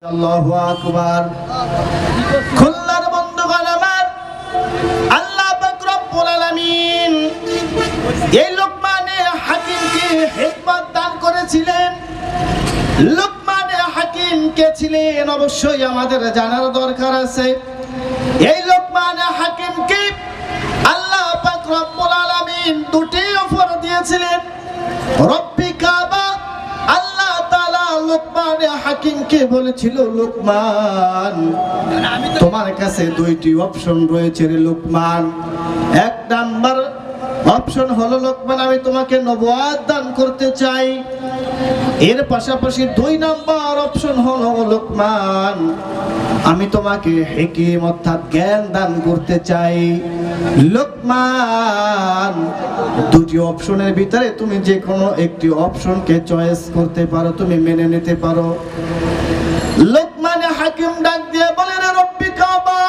আল্লাহু আকবার। খুলনার বন্ধুগণ আমার, আল্লাহ পাক রব্বুল আলামিন এই লোকমানে হাকিমকে হিকমত দান করেছিলেন। লোকমানে হাকিম কে ছিলেন অবশ্যই আমাদের জানার দরকার আছে। এই লোকমানে হাকিমকে আল্লাহ পাক রব্বুল আলামিন দুটি অফার দিয়েছিলেন। রব্বি কাবা, আল্লাহ তাআলা লোকমানে হাকিমকে বলেছিল, লোকমান তোমার কাছে দুইটি অপশন রয়েছে রে লোকমান। এক নাম্বার অপশন হলো, লোকমান আমি তোমাকে নবুয়ত দান করতে চাই। এর পাশাপাশি দুই নাম্বার অপশন হলো, লোকমান আমি তোমাকে হিকমত অর্থাৎ জ্ঞান দান করতে চাই। লোকমান দুটি অপশনের ভিতরে তুমি যে কোনো একটি অপশনকে চয়েস করতে পারো, তুমি মেনে নিতে পারো। লোকমান হাকিম ডাক দিয়ে বলে, রে রব্বি কাবা,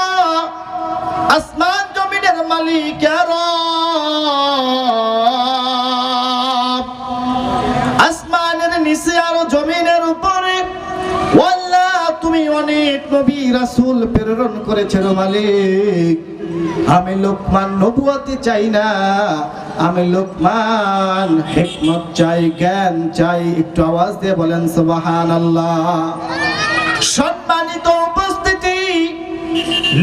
আসমান জমিনের মালিক রব, আসমানের নিচে আর জমিনের উপরে আল্লাহ তুমি অনেক নবী রাসূল প্রেরণ করেছেন মালিক। আমি লোকমান নবুয়তি চাই না, আমি লোকমান হিকমত চাই, জ্ঞান চাই। একটু আওয়াজ দিয়ে বলেন সুবহানাল্লাহ। সম্মানিত উপস্থিতি,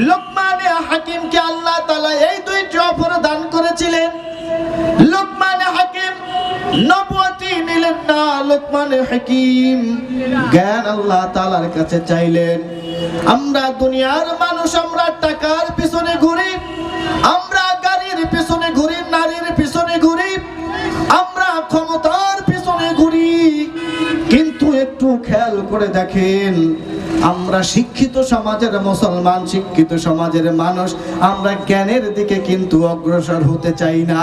লোকমানে হাকিমকে আল্লাহ তাআলা এই দুইটি অফার দান করেছিলেন। লোকমানে হাকিম নবুয়তি নিলেন না, লোকমানে হাকিম জ্ঞান আল্লাহ তাআলার কাছে চাইলেন। আমরা দুনিয়ার মানুষ, আমরা টাকার পিছনে ঘুরি, আমরা গাড়ির পিছনে ঘুরি, নারীর পিছনে ঘুরি, আমরা ক্ষমতার পিছনে ঘুরি, কিন্তু একটু খেয়াল করে দেখেন, আমরা শিক্ষিত সমাজের মুসলমান, শিক্ষিত সমাজের মানুষ, আমরা জ্ঞানের দিকে কিন্তু অগ্রসর হতে চাই না।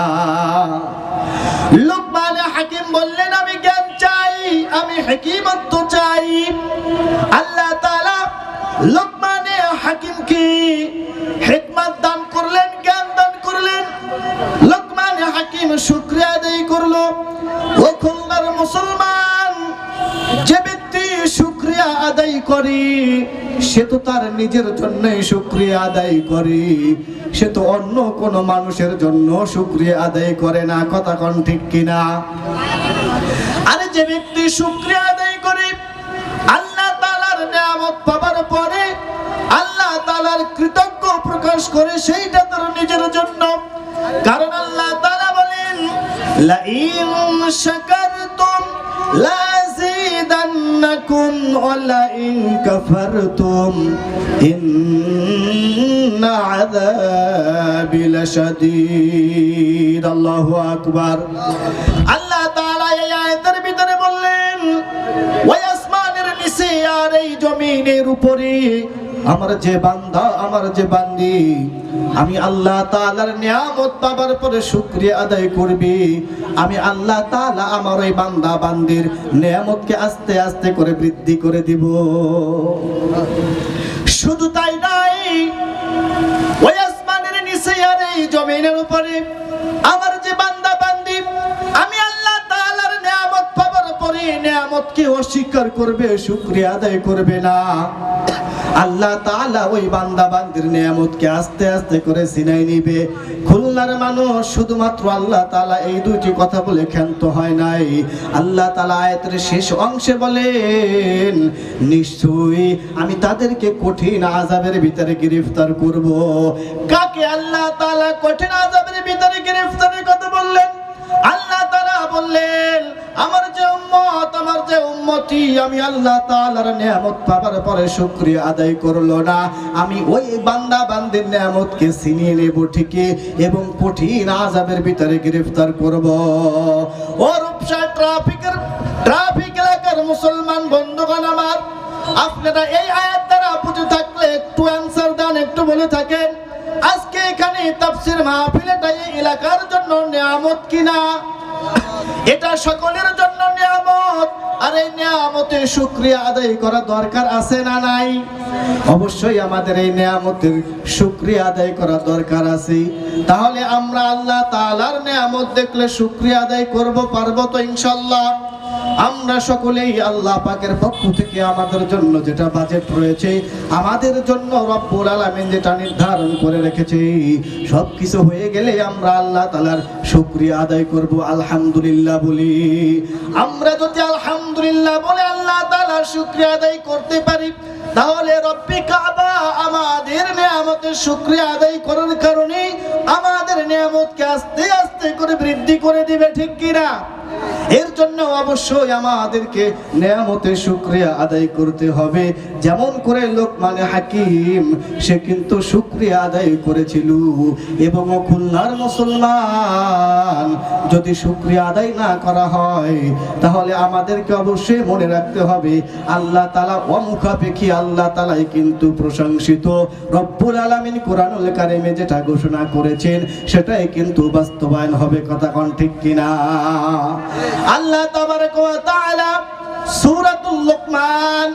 লোকমান হাকিম বললেন, আমি জ্ঞান চাই, আমি হিকমত চাই। আল্লাহ তাআলা লোকমানে হাকিমকে হিকমত দান করলেন, জ্ঞান দান করলেন। লোকমানে হাকিম শুকরিয়া আদায় করলো। ও খুলনার মুসলমান, যে ব্যক্তি শুকরিয়া আদায় করে সে তো তার নিজের জন্যই শুকরিয়া আদায় করে, সে তো অন্য কোনো মানুষের জন্য শুকরিয়া আদায় করে না। কথা কোন ঠিক কিনা? আরে যে ব্যক্তি শুকরিয়া আদায় করে আল্লাহ তাআলার নিয়ামত পাবার পরে আল্লাহ তাআলার কৃতজ্ঞ প্রকাশ করে, সেইটা তার নিজের জন্য। কারণ আল্লাহ তাআলা বলেন, লা ইন শাকারতুম লাযিদান্নাকুম ওয়া লা ইন কাফারতুম ইন্না আযাবি লাশাদীদ। আল্লাহু আকবার। আল্লাহ তাআলা এই আয়াতের ভিতরে বললেন, ওই আসমানের নিচে আর এই জমিনের উপরে আমার যে বান্দা, আমার যে বান্দি, আমি আল্লাহ তাআলার নিয়ামত পাবার পরে শুকরিয়া আদায় করবি, আমি আল্লাহ তাআলা আমার ওই বান্দা বান্দির নিয়ামতকে আস্তে আস্তে করে বৃদ্ধি করে দিব। শুধু তাই নয়, ওই আসমানের নিচে আর এই জমিনের উপরে আমার যে বান্দা বান্দি, আমি আল্লাহ তাআলার নিয়ামত পাবার পরে নিয়ামতকে অস্বীকার করবে, শুকরিয়া আদায় করবে না। আল্লাহ তাআলা ওই বান্দা বান্দির নিয়ামতকে আস্তে আস্তে করে ছিনাই নিবে। খুলনার মানুষ, শুধুমাত্র আল্লাহ তাআলা এই দুইটি কথা বলে ক্ষান্ত হয় নাই। আল্লাহ তাআলা আয়াতের শেষ অংশে বলেন, নিশ্চয়ই আমি তাদেরকে কঠিন আযাবের ভিতরে গ্রেফতার করব। কাকে আল্লাহ তাআলা কঠিন আযাবের ভিতরে গ্রেফতারের কথা বললেন? আল্লাহ তাআলা বললেন, আমার যে উম্মত, আমার যে উম্মতি, আমি আল্লাহ তাআলার নিয়ামত পাবার পরে শুকরিয়া আদায় করলো না, আমি ওই বান্দা বান্দির নিয়ামতকে ছিনিয়ে নেব ঠিকই, এবং কঠিন আযাবের ভিতরে গ্রেফতার করব। ও রূপসা ট্রাফিক এলাকার মুসলমান বন্ধুগণ আমার, আপনারা এই আয়াত দ্বারা বুঝে থাকলে একটু অ্যানসার দেন, একটু বলে থাকেন, আজকে এখানে তাফসীর মাহফিলটা এই এলাকার জন্য নিয়ামত কিনা? এটা সকলের জন্য নিয়ামত। আর এই নিয়ামতে শুকরিয়া আদায় করা দরকার আছে না নাই? অবশ্যই আমাদের এই নিয়ামতের শুকরিয়া আদায় করা দরকার আছে। তাহলে আমরা আল্লাহ তাআলার নিয়ামত দেখলে শুকরিয়া আদায় করব, পারবো তো ইনশাআল্লাহ? আমরা সকলেই আল্লাহ পাকের পক্ষ থেকে আমাদের জন্য যেটা বাজেট রয়েছে, আমাদের জন্য রব্বুল আলামিন যেটা নির্ধারণ করে রেখেছে, সব কিছু হয়ে গেলে আমরা আল্লাহ তাআলার শুকরিয়া আদায় করব, আলহামদুলিল্লাহ বলি। আমরা যদি আলহামদুলিল্লাহ বলে আল্লাহ তাআলার শুকরিয়া আদায় করতে পারি, তাহলে রব্বি কাবা আমাদের নিয়ামতের শুকরিয়া আদায় করার কারণে আমাদের নিয়ামতকে আস্তে আস্তে করে বৃদ্ধি করে দিবে, ঠিক কিনা? এর জন্য অবশ্যই আমাদেরকে নিয়ামতের শুকরিয়া আদায় করতে হবে। যেমন করে লোকমান হাকিম, সে কিন্তু শুকরিয়া আদায় করেছিল। এবং খুলনার মুসলমান, যদি শুকরিয়া আদায় না করা হয় তাহলে আমাদেরকে অবশ্যই মনে রাখতে হবে আল্লাহ তাআলা অমুখাপেক্ষী, আল্লাহ তাআলাই কিন্তু প্রশংসিত। রব্বুল আলামিন কোরআনুল কারিমে যেটা ঘোষণা করেছেন সেটাই কিন্তু বাস্তবায়ন হবে, কথা কোন ঠিক কিনা? আল্লাহ তাবারক ওয়া তাআলা সূরাতুল লুকমান